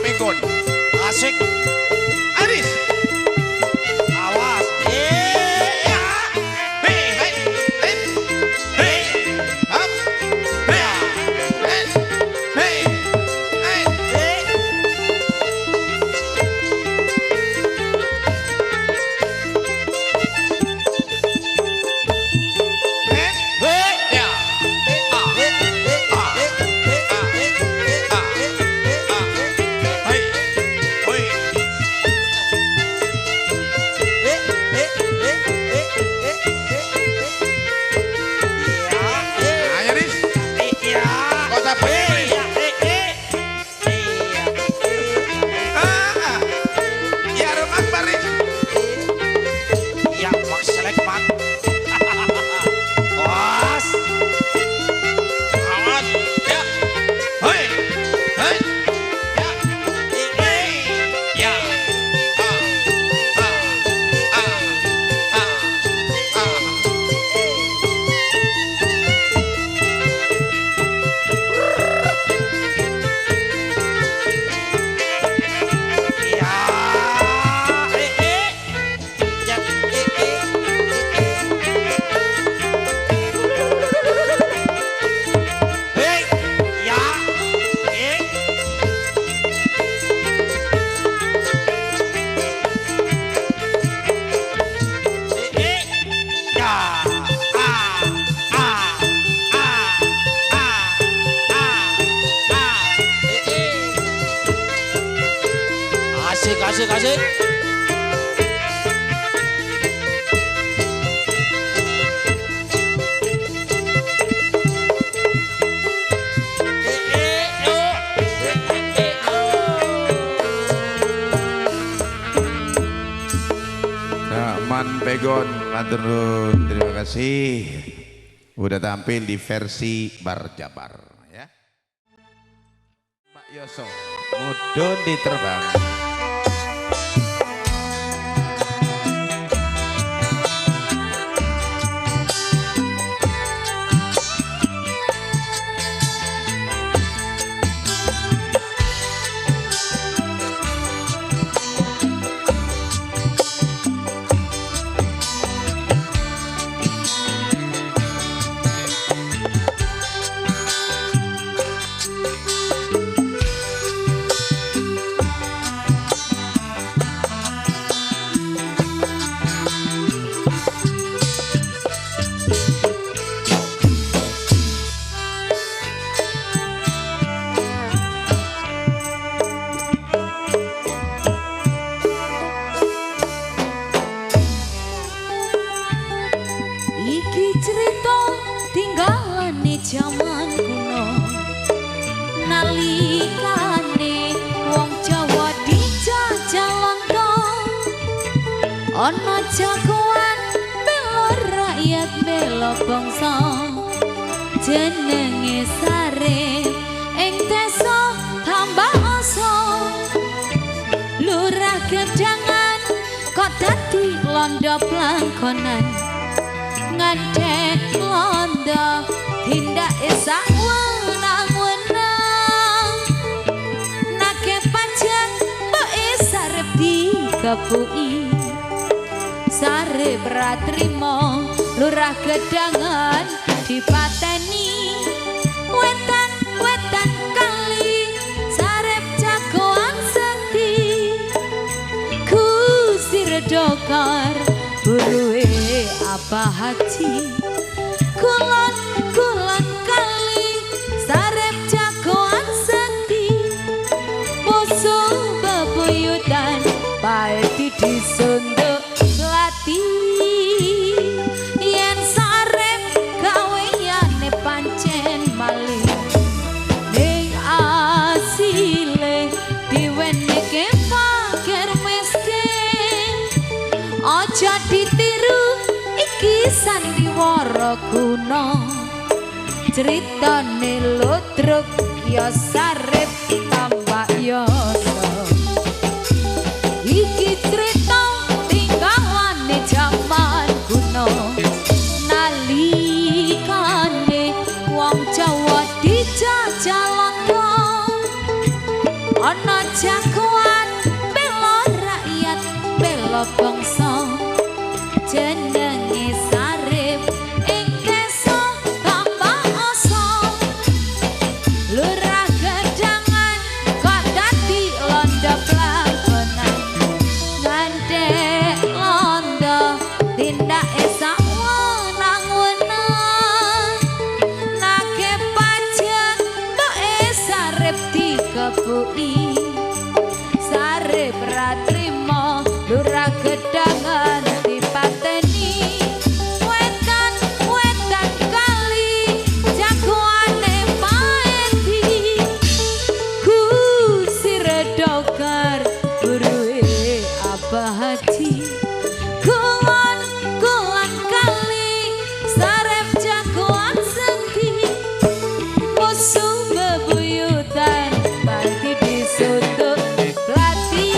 Pegon. Awas. Asik. Man Pegon, matur nuwun, terima kasih udah tampil di versi Bar Jabar ya. Pak Yoso, mudun diterbang. ana jagoan bela rakyat bela bangsa jenenge Sarip ing desa Tambaasa Lurah Gedangan kok dadi londo plangkonan ngandhek londo tindake sak wenang-wenang nake pajak mbake Sarip dikepuki Sarip ra trimo Lurah Gedangan dipateni wetan kali Sarip jagoan sekti Gusti Redokar buruhe apa haji kulon kali Sarip jagoan sekti musuh bebuyutan paeti disunduk lati yen Sarip gaweyane pancen malih ning asile diweneke fakir miskin aja ditiru iki sandiwara kuno critane ludruk ya Sarip Tambaasa iki crita tinggalane jaman kuno nalikane wong Jawa dijajah londo ana jagoan bela rakyat bela bangsa jenenge Sarip ing desa Tambaasa Lurah Gedangan kok dadi londo plangkonan ngandhek londo tindake sak wenang-wenang nake pajak mbake Sarip dikepuki Sarip ra trimo Lurah Gedangan dipateni wetan kali jagoane paeti Gusti Redokar buruhe apa haji kulon kali Sarip jagoan sekti musuh bebuyutan pati disunduk lati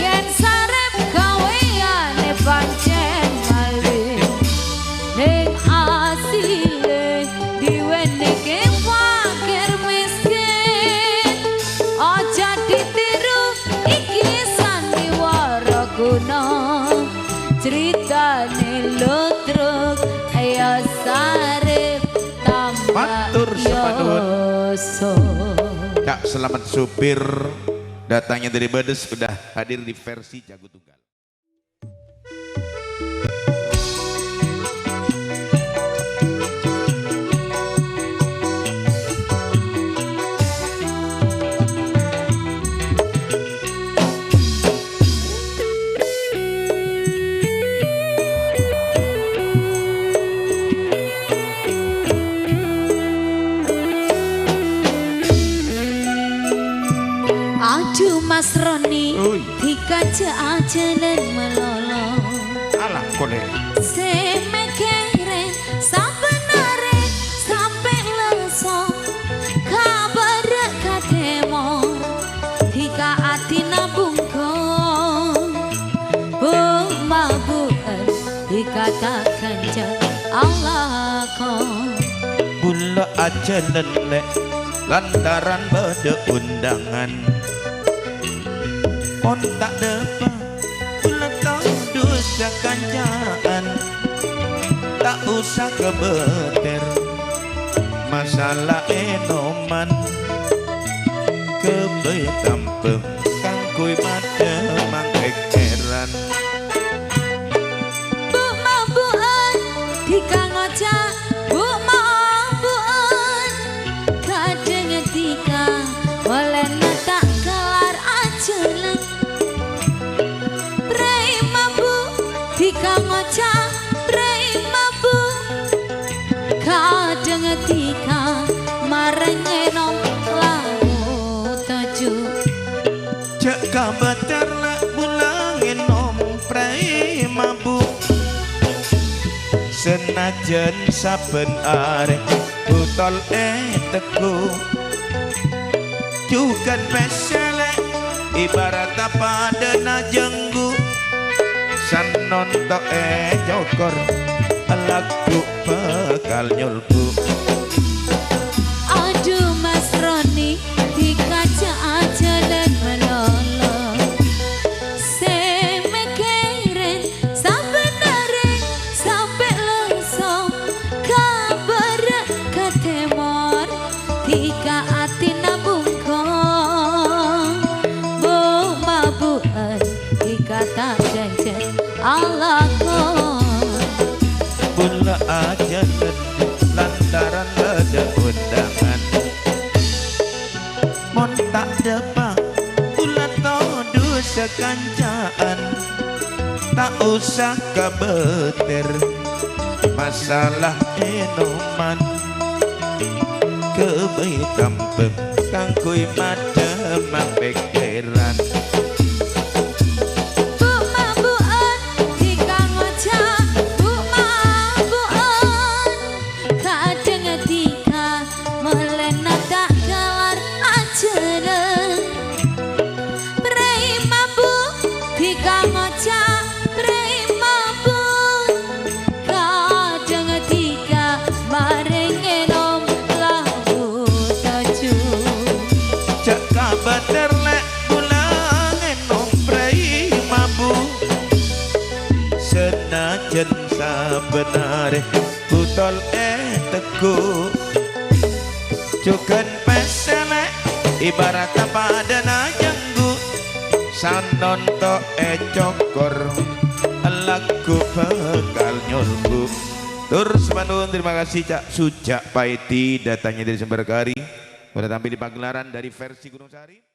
yen Sarip gaweyane pancen malih ning asile diweneke fakir miskin aja ditiru iki sandiwara kuno critane ludruk ya Sarip Matur Tambaasa Kak Selamat supir datangnya dari Bedes sudah hadir di versi Jago Tunggal. Aduh Mas Roni dikaja jalan melolo Alah kole semekere sabenare sampai leso kabar katemo dika atina bungkong bumabuan dikatakan Allah kong Bula aja lelek lantaran beda undangan on tak depa bula kau dosa kanjaan tak usah kebeter masalah enoman kebe tampem kang kui mata mangkekeran bumabuan dika ngocak bumabuan kadang etika oleh tak kelar ajalan prei mabu dika ngocak prei mabu kadang etika mareng enom lamu tuju cek kabatar lah bulangin senajan saben arek botol teku cukan pesele ibarat pada najenggu sanon to jokor lagu bakal nyulbu. Aduh Mas Roni di kaca aja dan melolo semekirin sampai naring sampai leso kabar ketemor tika ati nabungkong bu mabuan tika tak janjen Allah Bula aja lantaran ada undangan mon tak depak ulah todu sekancaan tak usah kebeter masalah enoman kebai kampung kangkui madem pikiran. Senajan sabenare botol teku cukan pesele ibarat pada najenggu sanon to cokor lagu bakal nyulbu. Terus Bandung, terima kasih Cak Suja Paiti datangnya dari Sumberkari pada tampil di pagelaran dari versi Gunung Sari.